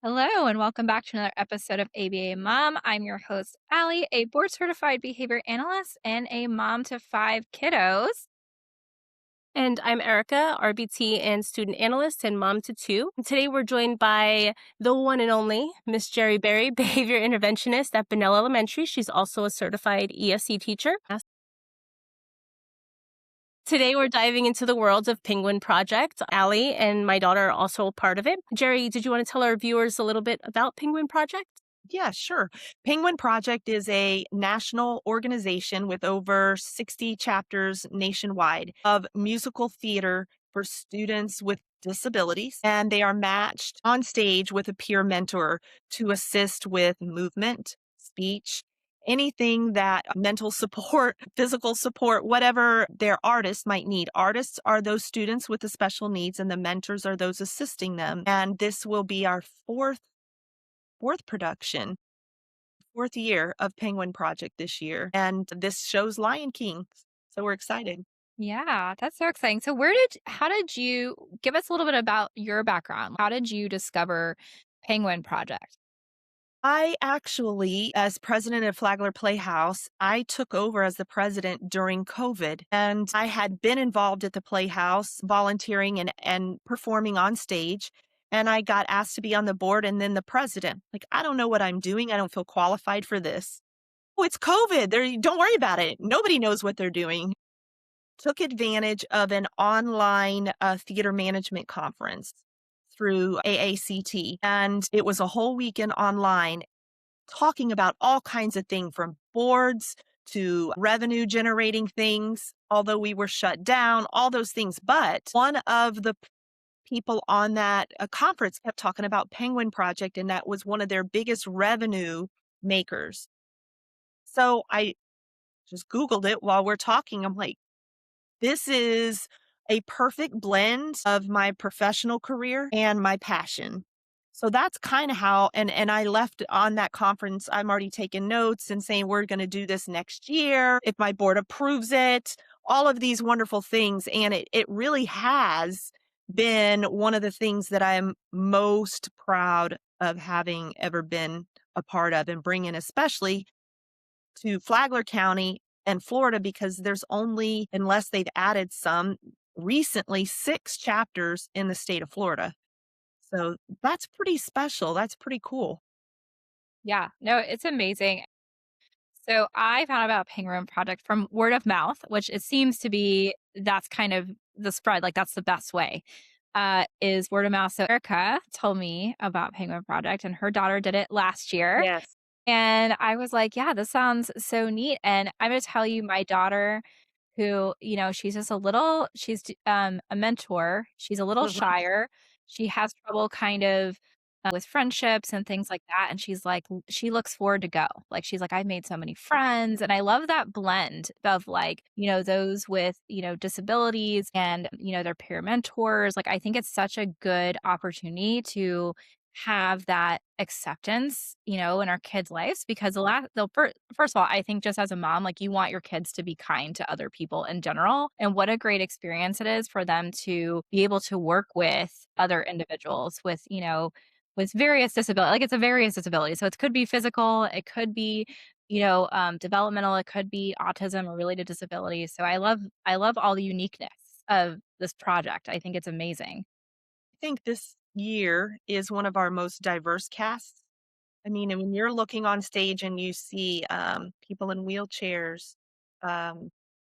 Hello, and welcome back to another episode of ABA Mom. I'm your host, Allie, a board certified behavior analyst and a mom to five kiddos. And I'm Erica, RBT and student analyst and mom to two. And today we're joined by the one and only Miss Jerri Berry, behavior interventionist at Bunnell Elementary. She's also a certified ESC teacher. Today we're diving into the world of Penguin Project. Allie and my daughter are also a part of it. Jerri, did you want to tell our viewers a little bit about Penguin Project? Yeah, sure. Penguin Project is a national organization with over 60 chapters nationwide of musical theater for students with disabilities. And they are matched on stage with a peer mentor to assist with movement, speech, anything that mental support, physical support, whatever their artists might need. Artists are those students with the special needs, and the mentors are those assisting them. And this will be our fourth production, fourth year of Penguin Project this year, and this show's Lion King, so we're excited. Yeah, that's so exciting. So, how did you give us a little bit about your background? How did you discover Penguin Project? I actually, as president of Flagler Playhouse, I took over as the president during COVID, and I had been involved at the Playhouse, volunteering and performing on stage. And I got asked to be on the board and then the president. Like, I don't know what I'm doing. I don't feel qualified for this. Oh, it's COVID. Don't worry about it. Nobody knows what they're doing. Took advantage of an online theater management conference through AACT. And it was a whole weekend online talking about all kinds of things from boards to revenue generating things, although we were shut down, all those things. But one of the people on that conference kept talking about Penguin Project, and that was one of their biggest revenue makers. So I just Googled it while we're talking. I'm like, this is a perfect blend of my professional career and my passion. So that's kind of how and I left on that conference. I'm already taking notes and saying we're going to do this next year if my board approves it, all of these wonderful things. And it really has been one of the things that I'm most proud of having ever been a part of and bringing, especially to Flagler County and Florida, because there's only, unless they've added some recently, 6 chapters in the state of Florida. So that's pretty special. That's pretty cool. Yeah, no, it's amazing. So, I found out about Penguin Project from word of mouth, which it seems to be that's kind of the spread, like that's the best way. Is word of mouth. So Erica told me about Penguin Project and her daughter did it last year. Yes. And I was like, yeah, this sounds so neat. And I'm going to tell you, my daughter, who, she's just a mentor, she's a little Mhm. shyer. She has trouble kind of with friendships and things like that. And she's like, she looks forward to go. Like, she's like, I've made so many friends. And I love that blend of like, those with, disabilities and, their peer mentors. Like, I think it's such a good opportunity to have that acceptance, in our kids' lives because first of all, I think just as a mom, like you want your kids to be kind to other people in general. And what a great experience it is for them to be able to work with other individuals with various disability. Like it's a various disability. So it could be physical, it could be, developmental, it could be autism or related disabilities. So I love all the uniqueness of this project. I think it's amazing. I think this year is one of our most diverse casts. I mean, and when you're looking on stage and you see people in wheelchairs, um,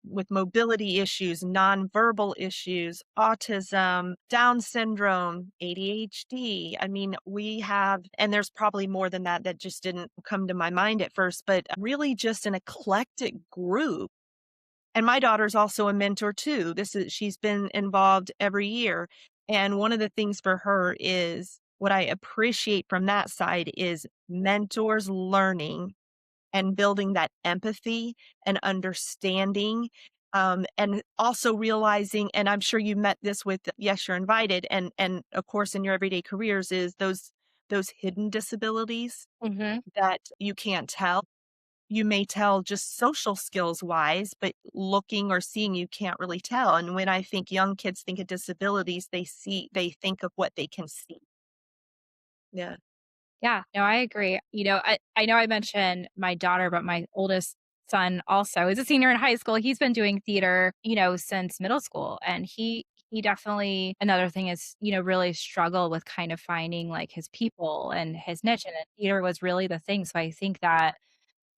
with mobility issues, nonverbal issues, autism, Down syndrome, ADHD. I mean, we have, and there's probably more than that that just didn't come to my mind at first, but really just an eclectic group. And my daughter's also a mentor too. She's been involved every year. And one of the things for her is what I appreciate from that side is mentors learning and building that empathy and understanding. And also realizing, and I'm sure you met this with Yes, You're Invited, and of course in your everyday careers is those hidden disabilities Mhm. that you can't tell. You may tell just social skills wise, but looking or seeing, you can't really tell. And when I think young kids think of disabilities, they think of what they can see. Yeah. Yeah, no, I agree. I know I mentioned my daughter, but my oldest son also is a senior in high school. He's been doing theater, since middle school. And he definitely another thing is, really struggle with kind of finding like his people and his niche. And theater was really the thing. So I think that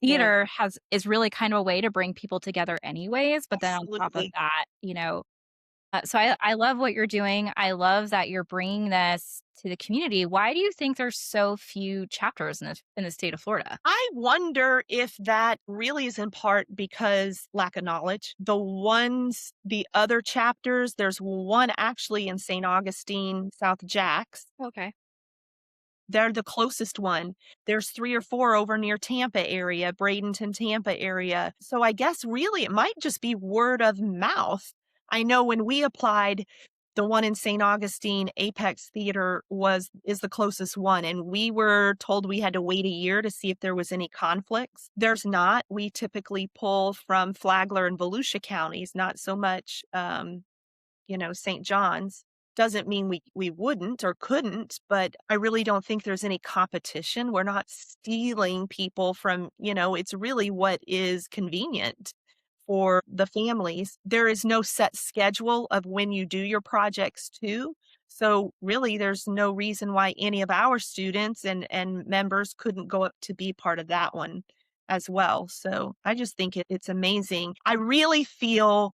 Good. theater is really kind of a way to bring people together anyways. But then on top of Absolutely. that, so I love what you're doing. I love that you're bringing this to the community. Why do you think there's so few chapters in the state of Florida? I wonder if that really is in part because lack of knowledge. The other chapters, there's one actually in St. Augustine, South Jacks. Okay. They're the closest one. There's 3 or 4 over near Tampa area, Bradenton, Tampa area. So I guess really it might just be word of mouth. I know when we applied, the one in St. Augustine, Apex Theater is the closest one, and we were told we had to wait a year to see if there was any conflicts. There's not. We typically pull from Flagler and Volusia counties, not so much, St. John's. Doesn't mean we wouldn't or couldn't, but I really don't think there's any competition. We're not stealing people from, it's really what is convenient for the families. There is no set schedule of when you do your projects too. So really there's no reason why any of our students and members couldn't go up to be part of that one as well. So I just think it's amazing. I really feel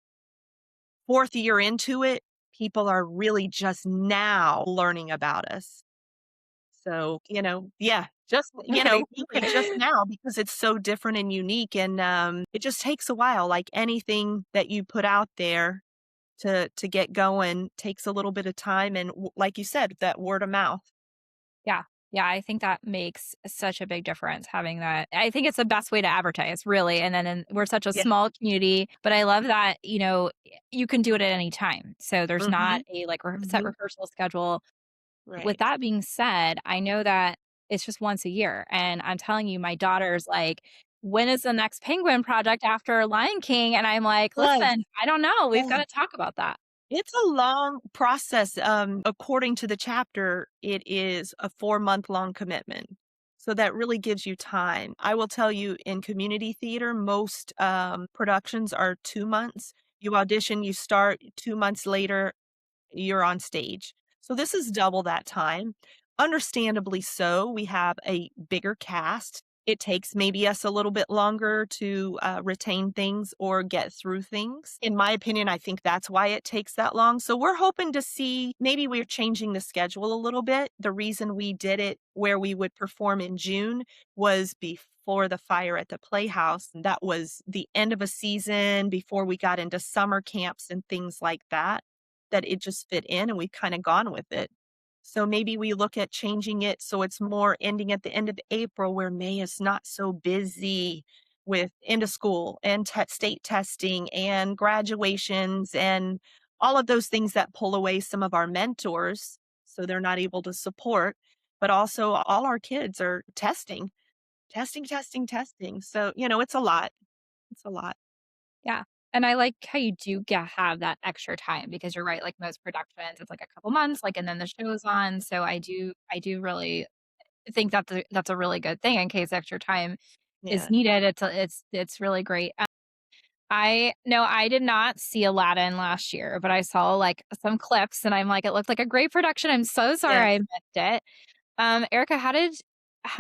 4th year into it, people are really just now learning about us. So, yeah, just, Right. really just now because it's so different and unique and, it just takes a while, like anything that you put out there to get going takes a little bit of time and like you said, that word of mouth. Yeah. Yeah, I think that makes such a big difference having that. I think it's the best way to advertise, really. And then we're such a Yeah. small community, but I love that, you can do it at any time. So there's not Mhm. a like set Mhm. rehearsal schedule. With Right. that being said, I know that it's just once a year. And I'm telling you, my daughter's like, when is the next penguin project after Lion King? And I'm like, Yes. listen, I don't know. We've got Yes. to talk about that. It's a long process. According to the chapter, it is a 4-month long commitment. So that really gives you time. I will tell you in community theater, most productions are 2 months. You audition, you start 2 months later, you're on stage. So this is double that time. Understandably so, we have a bigger cast. It takes maybe us a little bit longer to retain things or get through things. In my opinion, I think that's why it takes that long. So we're hoping to see maybe we're changing the schedule a little bit. The reason we did it where we would perform in June was before the fire at the Playhouse. That was the end of a season before we got into summer camps and things like that that it just fit in and we've kind of gone with it. So maybe we look at changing it so it's more ending at the end of April where May is not so busy with end of school and state testing and graduations and all of those things that pull away some of our mentors so they're not able to support. But also all our kids are testing, testing, testing, testing. So, it's a lot. It's a lot. Yeah. And I like how you do have that extra time because you're right, like most productions, it's like a couple months, like, and then the show's on. So I do really think that's a really good thing in case extra time is Yeah. needed. It's really great. I no, I did not see Aladdin last year, but I saw like some clips and I'm like, it looked like a great production. I'm so sorry Yes. I missed it. Erica, how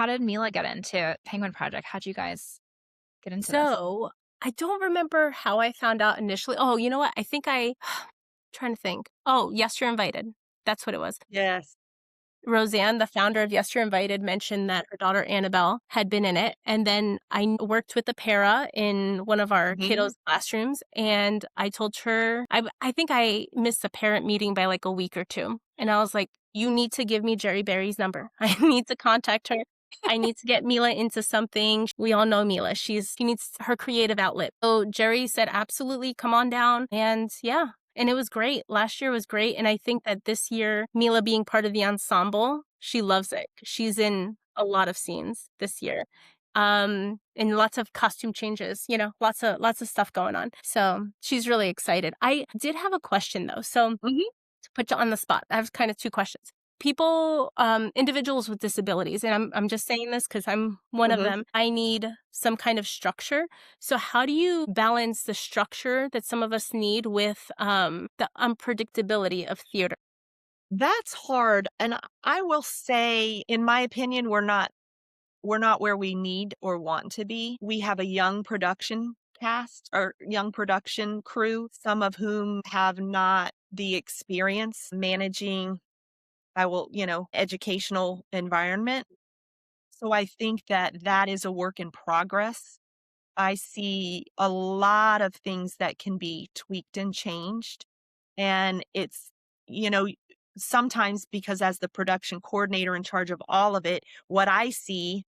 did Mila get into Penguin Project? How'd you guys get into this? So I don't remember how I found out initially. Oh, you know what? I think trying to think. Oh, Yes, You're Invited. That's what it was. Yes. Roseanne, the founder of Yes, You're Invited, mentioned that her daughter Annabelle had been in it. And then worked with the para in one of our Mhm. kiddos' classrooms. And I told her, I think I missed the parent meeting by like a week or two. And I was like, you need to give me Jerri Berry's number. I need to contact her. I need to get Mila into something. We all know Mila. She needs her creative outlet. So Jerry said, absolutely, come on down. And yeah, and it was great. Last year was great. And I think that this year, Mila being part of the ensemble, she loves it. She's in a lot of scenes this year. And lots of costume changes, lots of stuff going on. So she's really excited. I did have a question though. So Mhm. to put you on the spot, I have kind of two questions. people, individuals with disabilities, and I'm just saying this because I'm one of Mhm. them. I need some kind of structure. So how do you balance the structure that some of us need with the unpredictability of theater? That's hard, and I will say, in my opinion, we're not where we need or want to be. We have a young production cast or young production crew, some of whom have not the experience managing, educational environment. So I think that that is a work in progress. I see a lot of things that can be tweaked and changed. And it's, you know, sometimes because as the production coordinator in charge of all of it, what I see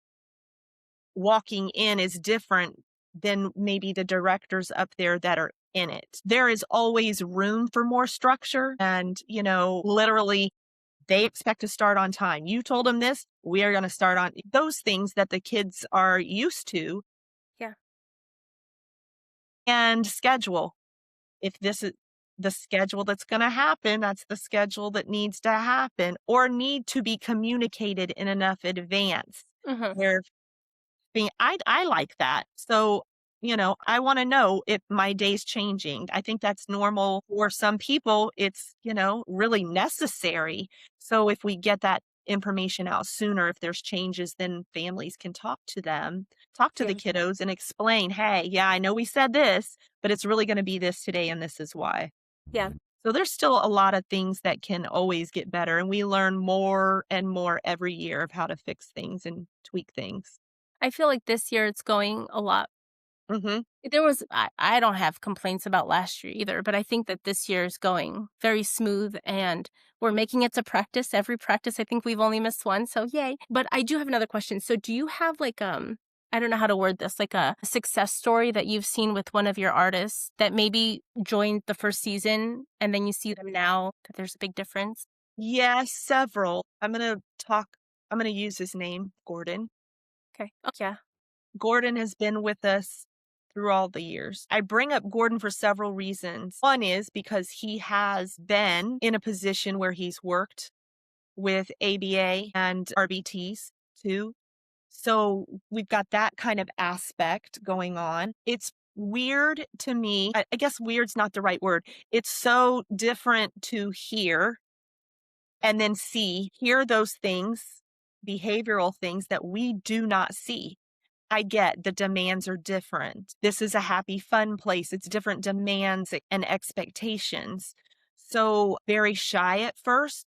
walking in is different than maybe the directors up there that are in it. There is always room for more structure and, literally they expect to start on time. You told them this, we are going to start on those things that the kids are used to Yeah. and schedule. If this is the schedule that's going to happen, that's the schedule that needs to happen or need to be communicated in enough advance Hmm. where I like that. So, I wanna know if my day's changing. I think that's normal. For some people, it's, really necessary. So if we get that information out sooner, if there's changes, then families can talk to the Yeah. kiddos and explain, "Hey, yeah, I know we said this, but it's really gonna be this today, and this is why." Yeah. So there's still a lot of things that can always get better, and we learn more and more every year of how to fix things and tweak things. I feel like this year it's going a lot. Mhm. I don't have complaints about last year either, but I think that this year is going very smooth and we're making it to practice. Every practice, I think we've only missed one, so yay. But I do have another question. So do you have like I don't know how to word this, like a success story that you've seen with one of your artists that maybe joined the first season and then you see them now that there's a big difference? Yes, several. I'm gonna use his name, Gordon. Okay. Oh, yeah. Gordon has been with us through all the years. I bring up Gordon for several reasons. One is because he has been in a position where he's worked with ABA and RBTs too. So we've got that kind of aspect going on. It's weird to me. I guess weird's not the right word. It's so different to hear and then hear those things, behavioral things that we do not see. I get the demands are different. This is a happy, fun place. It's different demands and expectations. So, very shy at first.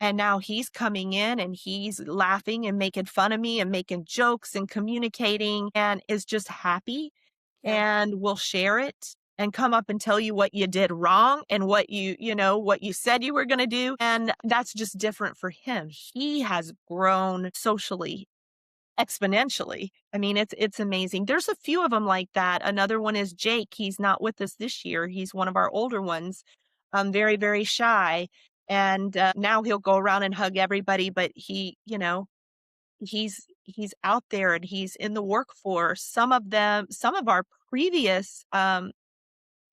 And now he's coming in and he's laughing and making fun of me and making jokes and communicating and is just happy Yeah. and will share it and come up and tell you what you did wrong and what you said you were going to do. And that's just different for him. He has grown socially exponentially. I mean, it's amazing. There's a few of them like that. Another one is Jake. He's not with us this year. He's one of our older ones. Very, very shy. And now he'll go around and hug everybody, but he's out there and he's in the workforce. Some of our previous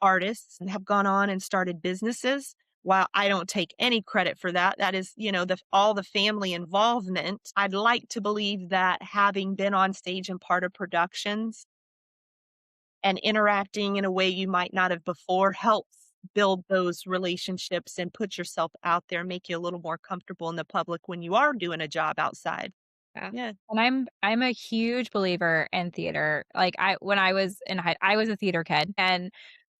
artists have gone on and started businesses. While I don't take any credit for that, that is, all the family involvement. I'd like to believe that having been on stage and part of productions and interacting in a way you might not have before helps build those relationships and put yourself out there, make you a little more comfortable in the public when you are doing a job outside. Yeah. Yeah. And I'm a huge believer in theater. Like when I was in I was a theater kid and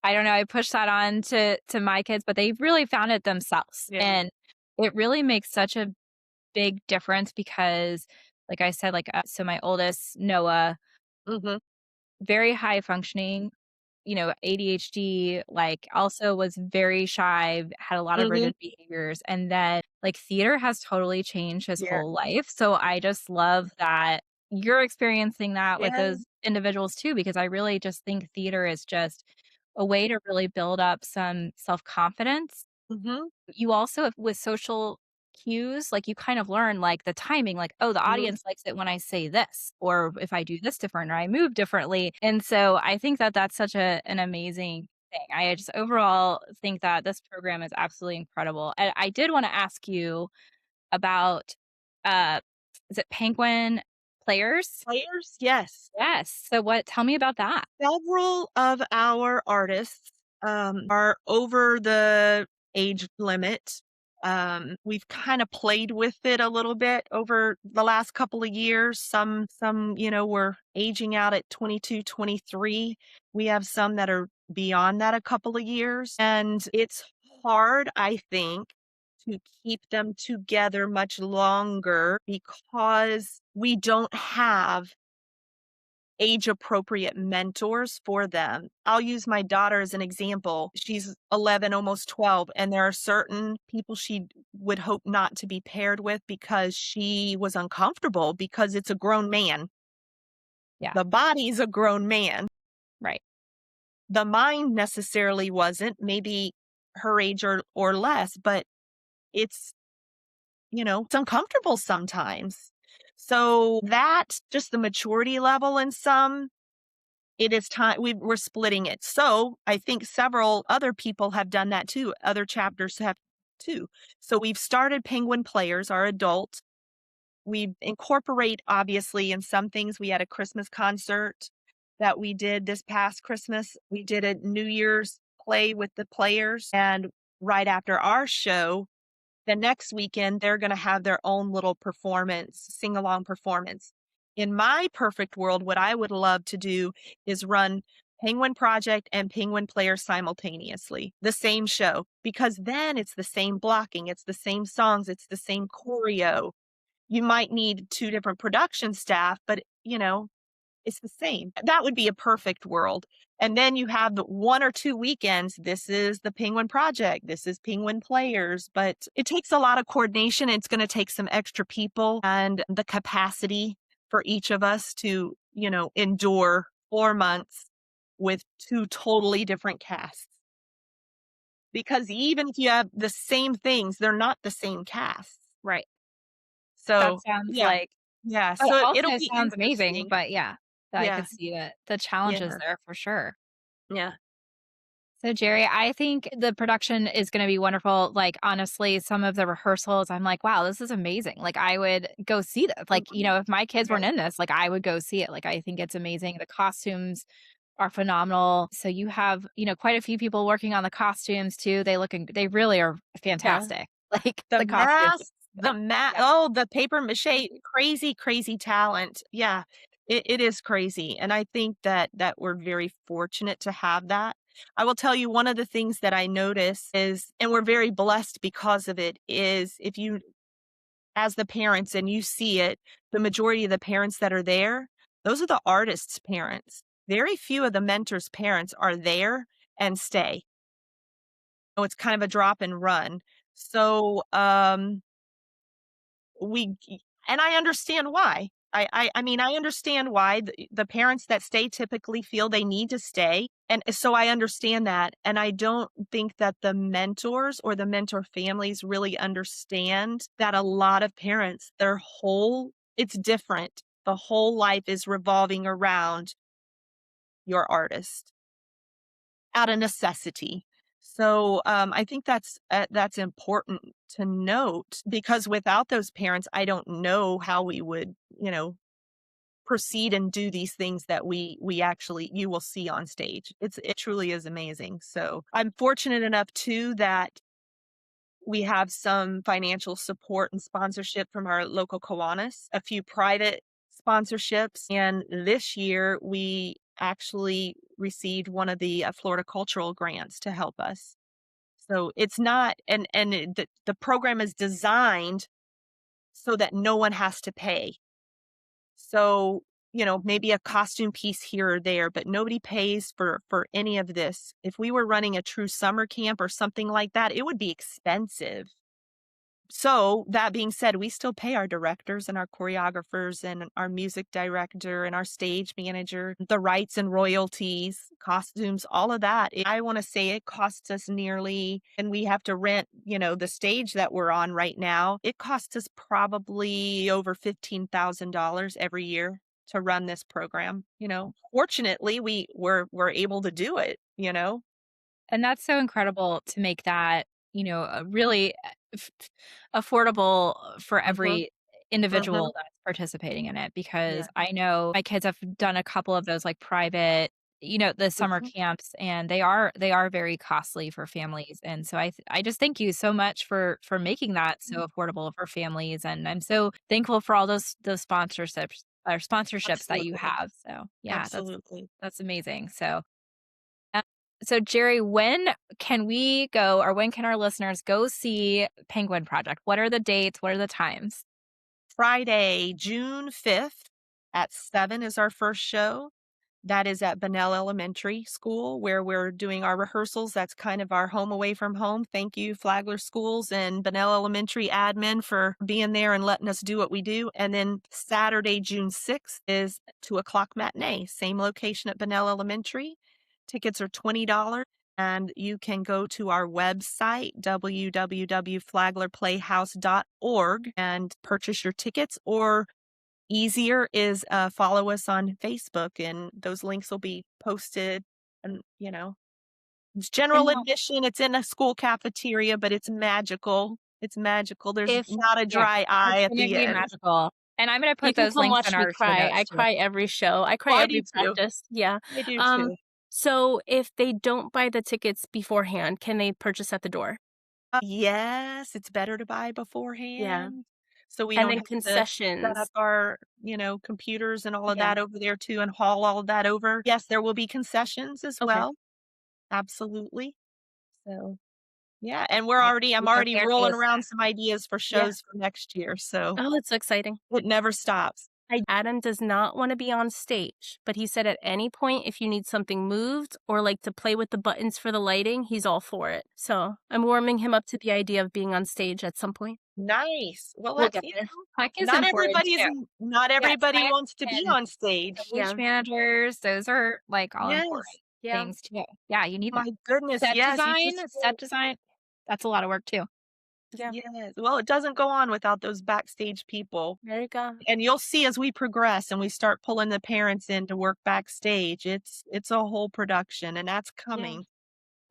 I don't know, I pushed that on to my kids, but they really found it themselves. Yeah. And it really makes such a big difference because like I said, like so my oldest, Noah, Mhm. very high functioning, ADHD, like, also was very shy, had a lot of Mhm. rigid behaviors, and then, like, theater has totally changed his Yeah. whole life, so I just love that you're experiencing that with Yeah. those individuals too, because I really just think theater is just a way to really build up some self-confidence. Mhm. You also with social cues, like, you kind of learn, like, the timing, like, "Oh, the Mhm. audience likes it when I say this, or if I do this different, or I move differently," and so I think that that's such an amazing thing. I just overall think that this program is absolutely incredible. I did wanna ask you about, uh, is it Penguin Players? Players, yes. Yes. So tell me about that. Several of our artists are over the age limit. We've kind of played with it a little bit over the last couple of years. Some, were aging out at 22, 23. We have some that are beyond that a couple of years. And it's hard, I think, to keep them together much longer because we don't have age appropriate mentors for them. I'll use my daughter as an example. She's 11, almost 12, and there are certain people she would hope not to be paired with because she was uncomfortable because it's a grown man. Yeah. The body's a grown man. Right. The mind necessarily wasn't, maybe her age or less, but it's, it's uncomfortable sometimes. So that's just the maturity level in some. It is time we're splitting it. So I think several other people have done that too. Other chapters have too. So we've started Penguin Players, our adult. We incorporate, obviously, in some things. We had a Christmas concert that we did this past Christmas. We did a New Year's play with the players. And right after our show, the next weekend, they're going to have their own little performance, sing along performance. In my perfect world, what I would love to do is run Penguin Project and Penguin Players simultaneously, the same show, because then it's the same blocking, it's the same songs, it's the same choreo. You might need two different production staff, but it's the same. That would be a perfect world. And then you have the 1 or 2 weekends. This is the Penguin Project. This is Penguin Players. But it takes a lot of coordination. It's going to take some extra people and the capacity for each of us to, endure 4 months with two totally different casts. Because even if you have the same things, they're not the same casts. Right. That So, sounds yeah. like Yeah. it So it'll also be sounds amazing, interesting. but yeah, I Yeah. could see the challenges Yeah. there for sure. Yeah. So, Jerry, I think the production is going to be wonderful. Like, honestly, some of the rehearsals, I'm like, wow, this is amazing. Like, I would go see this. Like, Mhm. if my kids weren't Right. in this, like, I would go see it. Like, I think it's amazing. The costumes are phenomenal. So, you have, quite a few people working on the costumes too. They really are Yeah. fantastic. Like, The the costumes. masks, Yeah. the paper mache, crazy, crazy talent. Yeah, it is crazy. And I think that we're very fortunate to have that. I will tell you one of the things that I notice is, and we're very blessed because of it, is if you, as the parents, and you see it, the majority of the parents that are there, those are the artists' parents. Very few of the mentors' parents are there and stay. So it's kind of a drop and run. So, we and I understand why. I mean, I understand why the parents that stay typically feel they need to stay. And so I understand that. And I don't think that the mentors or the mentor families really understand that a lot of parents, it's different. The whole life is revolving around your artist out of necessity. So I think that's important to note because without those parents, I don't know how we would, proceed and do these things that we actually you will see on stage. It truly is amazing. So I'm fortunate enough too that we have some financial support and sponsorship from our local Kiwanis, a few private sponsorships, and this year we actually received one of the Florida cultural grants to help us. So it's not, the program is designed so that no one has to pay. So, maybe a costume piece here or there, but nobody pays for any of this. If we were running a true summer camp or something like that, it would be expensive. So, that being said, we still pay our directors and our choreographers and our music director and our stage manager, the rights and royalties, costumes, all of that. I want to say it costs us nearly, and we have to rent, the stage that we're on right now. It costs us probably over $15,000 every year to run this program. Fortunately, we're able to do it. And that's so incredible to make that, really f affordable for Mhm, every individual mhm, that's participating in it because yeah, I know my kids have done a couple of those, like, private, the summer mhm, camps, and they are very costly for families, and so I just thank you so much for making that mhm, so affordable for families, and I'm so thankful for all those sponsorships that you absolutely, have, so, yeah, absolutely. that's amazing, uh, so Jerry, when can we go or when can our listeners go see Penguin Project? What are the dates? What are the times? Friday, June 5th at 7 is our first show. That is at Bunnell Elementary School where we're doing our rehearsals. That's kind of our home away from home. Thank you, Flagler Schools and Bunnell Elementary admin for being there and letting us do what we do. And then Saturday, June 6th is 2 o'clock matinee, same location at Bunnell Elementary. Tickets are $20. And you can go to our website, www.flaglerplayhouse.org, and purchase your tickets, or easier is, follow us on Facebook, and those links will be posted, and, it's And general now admission, it's in a school cafeteria, but it's magical. It's magical. There's if not a yeah, dry it's eye at gonna the be end. magical, and I'm gonna You put can those come links in watch me our show cry. I notes too. cry every show. I cry Well, I do every too. practice. Yeah. I do Um, too. so if they don't buy the tickets beforehand, can they purchase at the door? Yes, it's better to buy Yeah. beforehand, so we And don't then have to set concessions. up our, computers and all of Yeah. that over there too and haul all of that over. Yes, there will be concessions as Okay. well. Absolutely. So, yeah, and I'm We both already there to rolling listen. around some ideas for Yeah. shows for next year, so Oh, it's so exciting. it never stops. Adam does not want to be on stage, but he said at any point if you need something moved or like to play with the buttons for the lighting, he's all for it. So I'm warming him up to the idea of being on stage at some point. Nice. Well, We'll get there. Tech is important too. not Yeah, everybody tech wants to be and on stage. stage Yeah. managers, those are, like, all important Yes. Yeah. things too. Yeah, you need that. My goodness, yes, you just Set design, that's a lot of work too. Yeah. yes. Well, it doesn't go on without those backstage people. There you go. And you'll see as we progress and we start pulling the parents in to work backstage, it's a whole production, and that's Yeah. coming.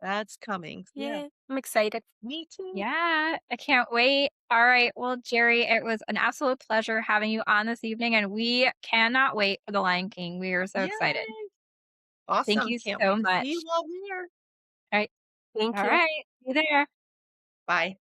That's coming. Yeah. Yeah. I'm excited. Me too. Yeah, I can't wait. All right. Well, Jerry, it was an absolute pleasure having you on this evening, and we cannot wait for The Lion King. We are so excited. Yay. Thank Awesome. you Can't so wait to see you much. all there. All right. Thank All you. right. See you there. Bye.